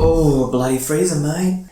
Oh, bloody freezer, mate.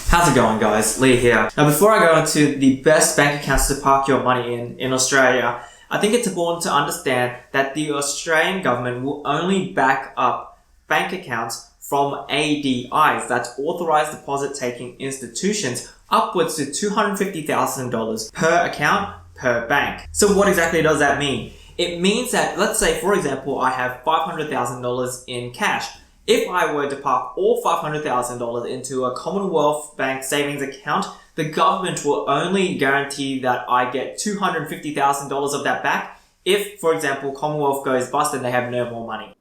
How's it going, guys? Lee here. Now, before I go into the best bank accounts to park your money in Australia, I think it's important to understand that the Australian government will only back up bank accounts from ADIs, that's authorized deposit taking institutions, upwards to $250,000 per account per bank. So what exactly does that mean? It means that, let's say, for example, I have $500,000 in cash. If I were to park all $500,000 into a Commonwealth Bank savings account, the government will only guarantee that I get $250,000 of that back if, for example, Commonwealth goes bust and they have no more money.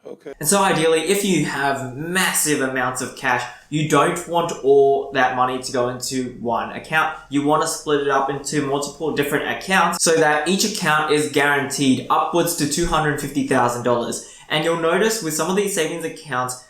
Okay. And so ideally, if you have massive amounts of cash, you don't want all that money to go into one account. You want to split it up into multiple different accounts so that each account is guaranteed upwards to $250,000. And you'll notice with some of these savings accounts,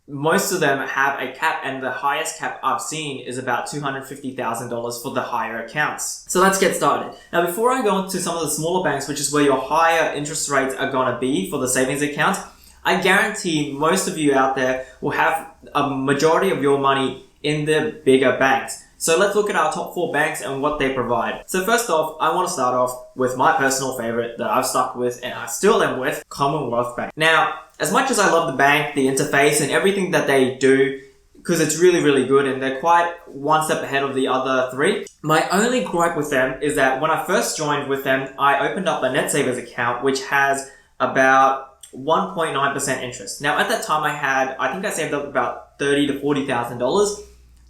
most of them have a cap, and the highest cap I've seen is about $250,000 for the higher accounts. So let's get started. Now, before I go into some of the smaller banks, which is where your higher interest rates are going to be for the savings accounts, I guarantee most of you out there will have a majority of your money in the bigger banks. So let's look at our top 4 banks and what they provide. So first off, I want to start off with my personal favorite that I've stuck with and I still am with, Commonwealth Bank. Now, as much as I love the bank, the interface and everything that they do, because it's really, really good and they're quite one step ahead of the other 3, my only gripe with them is that when I first joined with them, I opened up a NetSavers account which has about 1.9% interest. Now, at that time I think I saved up about $30,000 to $40,000.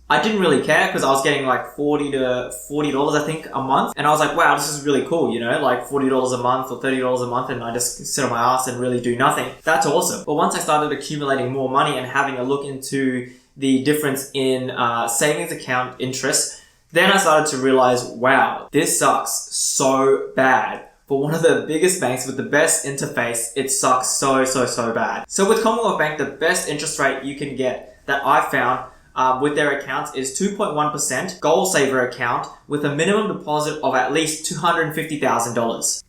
I didn't really care because I was getting like $40 to $40, I think, a month. And I was like, wow, this is really cool, you know, like $40 a month or $30 a month, and I just sit on my ass and really do nothing. That's awesome. But once I started accumulating more money and having a look into the difference in savings account interest, then I started to realize, wow, this sucks so bad. For one of the biggest banks with the best interface, it sucks so bad. So with Commonwealth Bank, the best interest rate you can get that I found with their accounts is 2.1% Goal Saver account with a minimum deposit of at least $250,000.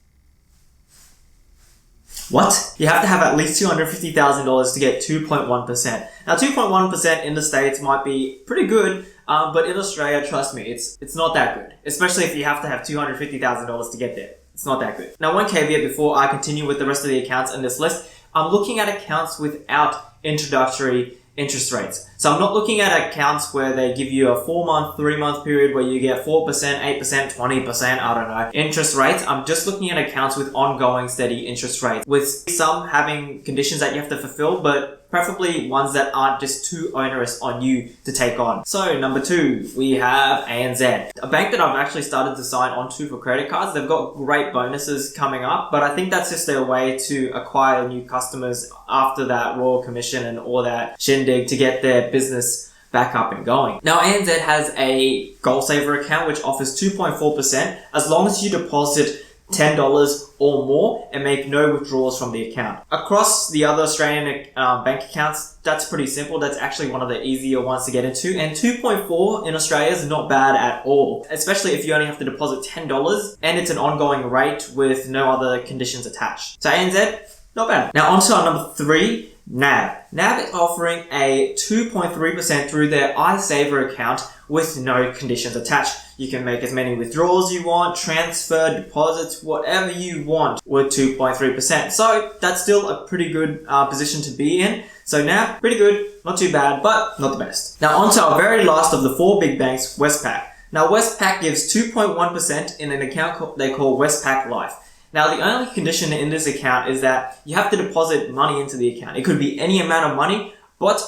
What? You have to have at least $250,000 to get 2.1%. Now 2.1% in the States might be pretty good, but in Australia, trust me, it's not that good. Especially if you have to have $250,000 to get there. It's not that good. Now, one caveat before I continue with the rest of the accounts in this list, I'm looking at accounts without introductory interest rates. So I'm not looking at accounts where they give you a 4-month, 3-month period where you get 4%, 8%, 20%, I don't know, interest rates. I'm just looking at accounts with ongoing steady interest rates, with some having conditions that you have to fulfill, but preferably ones that aren't just too onerous on you to take on. So number 2, we have ANZ, a bank that I've actually started to sign onto for credit cards. They've got great bonuses coming up, but I think that's just their way to acquire new customers after that Royal Commission and all that shindig to get their business back up and going. Now, ANZ has a Goal Saver account which offers 2.4% as long as you deposit $10 or more and make no withdrawals from the account. Across the other Australian bank accounts, that's pretty simple. That's actually one of the easier ones to get into. And 2.4 in Australia is not bad at all, especially if you only have to deposit $10 and it's an ongoing rate with no other conditions attached. So ANZ, not bad. Now on to our number 3, NAB. NAB is offering a 2.3% through their iSaver account with no conditions attached. You can make as many withdrawals you want, transfer, deposits, whatever you want with 2.3%. So that's still a pretty good position to be in. So NAB, pretty good, not too bad, but not the best. Now on to our very last of the 4 big banks, Westpac. Now Westpac gives 2.1% in an account they call Westpac Life. Now, the only condition in this account is that you have to deposit money into the account. It could be any amount of money, but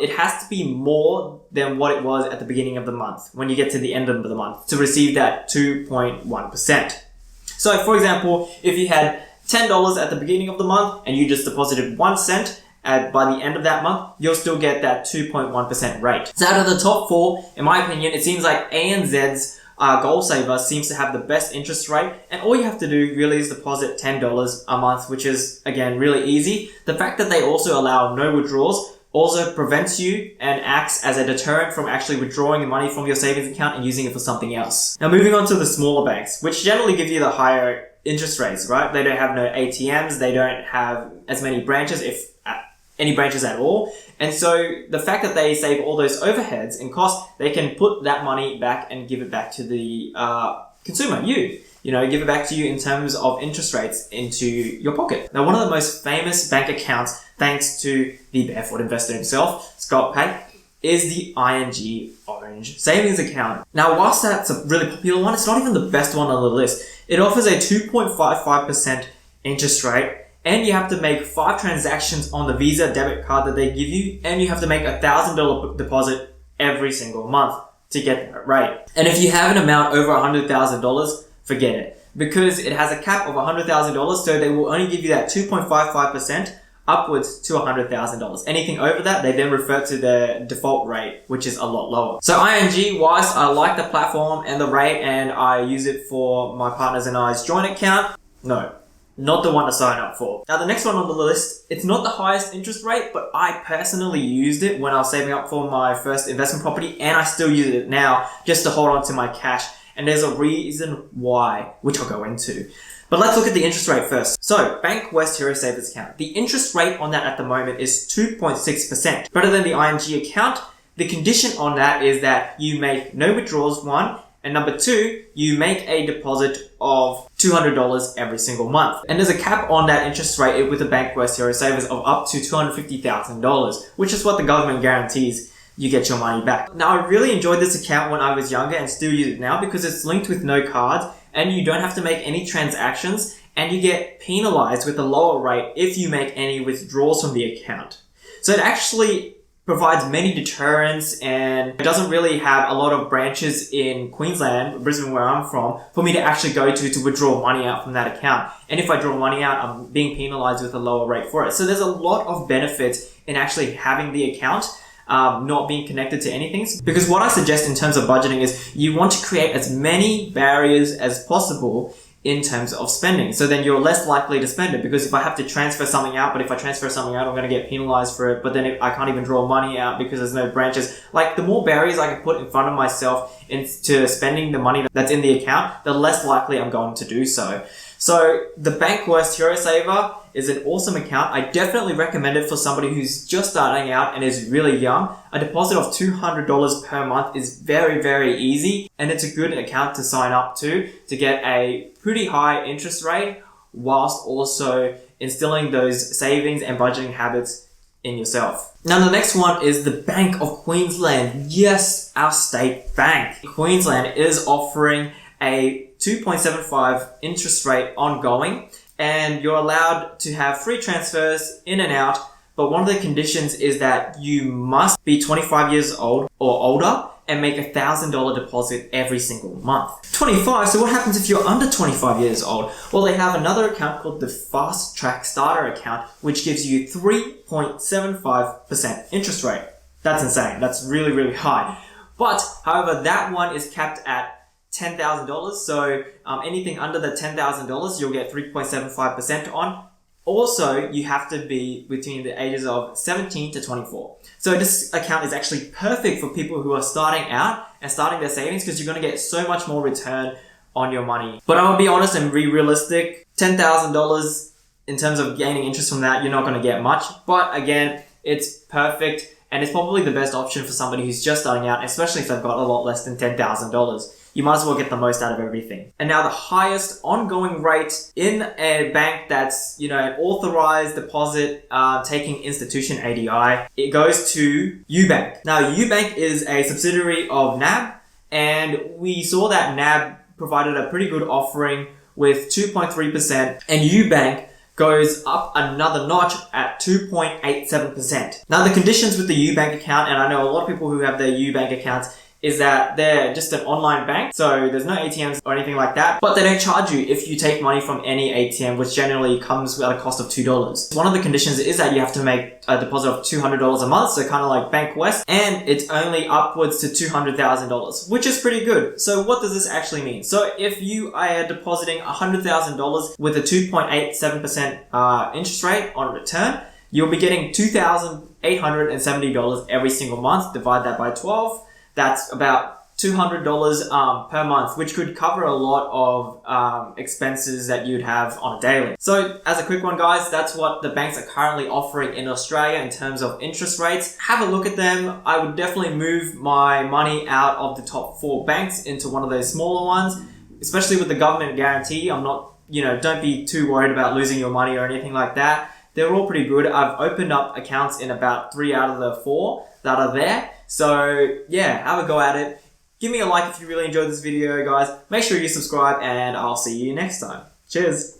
it has to be more than what it was at the beginning of the month when you get to the end of the month to receive that 2.1%. So, for example, if you had $10 at the beginning of the month and you just deposited 1 cent by the end of that month, you'll still get that 2.1% rate. So, out of the top 4, in my opinion, it seems like ANZ's Goal Saver seems to have the best interest rate, and all you have to do really is deposit $10 a month, which is, again, really easy. The fact that they also allow no withdrawals also prevents you and acts as a deterrent from actually withdrawing the money from your savings account and using it for something else. Now, moving on to the smaller banks, which generally give you the higher interest rates, right? They don't have no ATMs. They don't have as many branches, if any branches at all. And so the fact that they save all those overheads and costs, they can put that money back and give it back to the consumer, give it back to you in terms of interest rates into your pocket. Now, one of the most famous bank accounts, thanks to the barefoot investor himself, Scott Peck, is the ING Orange Savings Account. Now, whilst that's a really popular one, it's not even the best one on the list. It offers a 2.55% interest rate, and you have to make 5 transactions on the Visa debit card that they give you, and you have to make a $1,000 deposit every single month to get that rate. And if you have an amount over $100,000, forget it, because it has a cap of $100,000, so they will only give you that 2.55% upwards to $100,000. Anything over that, they then refer to the default rate, which is a lot lower. So ING, whilst I like the platform and the rate, and I use it for my partners and I's joint account, no, not the one to sign up for. Now, the next one on the list, it's not the highest interest rate, but I personally used it when I was saving up for my first investment property, and I still use it now just to hold on to my cash. And there's a reason why, which I'll go into. But let's look at the interest rate first. So, Bank West Hero Savers account. The interest rate on that at the moment is 2.6%. Better than the ING account. The condition on that is that you make no withdrawals, 1, and number 2, you make a deposit of $200 every single month. And there's a cap on that interest rate with the Bank West Hero Savers of up to $250,000, which is what the government guarantees you get your money back. Now, I really enjoyed this account when I was younger and still use it now because it's linked with no cards and you don't have to make any transactions, and you get penalized with a lower rate if you make any withdrawals from the account. So it actually provides many deterrents, and it doesn't really have a lot of branches in Queensland, Brisbane where I'm from, for me to actually go to withdraw money out from that account. And if I draw money out, I'm being penalized with a lower rate for it. So there's a lot of benefits in actually having the account, not being connected to anything. Because what I suggest in terms of budgeting is you want to create as many barriers as possible in terms of spending. So then you're less likely to spend it, because if I have to transfer something out, but if I transfer something out, I'm going to get penalized for it. But then I can't even draw money out because there's no branches. Like, the more barriers I can put in front of myself into spending the money that's in the account, the less likely I'm going to do so. So the Bank West Hero Saver is an awesome account. I definitely recommend it for somebody who's just starting out and is really young. A deposit of $200 per month is very, very easy, and it's a good account to sign up to get a pretty high interest rate whilst also instilling those savings and budgeting habits in yourself. Now, the next one is the Bank of Queensland. Yes, our state bank. Queensland is offering a 2.75 interest rate ongoing, and you're allowed to have free transfers in and out, but one of the conditions is that you must be 25 years old or older and make a $1,000 deposit every single month. 25, so what happens if you're under 25 years old? Well, they have another account called the Fast Track Starter account, which gives you 3.75% interest rate. That's insane. That's really, really high. But, however, that one is capped at $10,000. So anything under the $10,000, you'll get 3.75% on. Also, you have to be between the ages of 17 to 24. So this account is actually perfect for people who are starting out and starting their savings, because you're going to get so much more return on your money. But I will be honest and be realistic, $10,000 in terms of gaining interest from that, you're not going to get much. But again, it's perfect, and it's probably the best option for somebody who's just starting out, especially if they've got a lot less than $10,000. You might as well get the most out of everything. And now the highest ongoing rate in a bank that's, an authorized deposit taking institution, ADI, it goes to UBank. Now, UBank is a subsidiary of NAB, and we saw that NAB provided a pretty good offering with 2.3%, and UBank goes up another notch at 2.87%. Now, the conditions with the UBank account, and I know a lot of people who have their UBank accounts, is that they're just an online bank, so there's no ATMs or anything like that, but they don't charge you if you take money from any ATM, which generally comes at a cost of $2. One of the conditions is that you have to make a deposit of $200 a month, so kind of like Bank West, and it's only upwards to $200,000, which is pretty good. So what does this actually mean? So if you are depositing $100,000 with a 2.87% interest rate on return, you'll be getting $2,870 every single month. Divide that by 12. That's about $200 per month, which could cover a lot of expenses that you'd have on a daily. So as a quick one, guys, that's what the banks are currently offering in Australia in terms of interest rates. Have a look at them. I would definitely move my money out of the top 4 banks into one of those smaller ones, especially with the government guarantee. I'm not, don't be too worried about losing your money or anything like that. They're all pretty good. I've opened up accounts in about 3 out of the 4 that are there. So yeah, have a go at it. Give me a like if you really enjoyed this video, guys. Make sure you subscribe, and I'll see you next time. Cheers!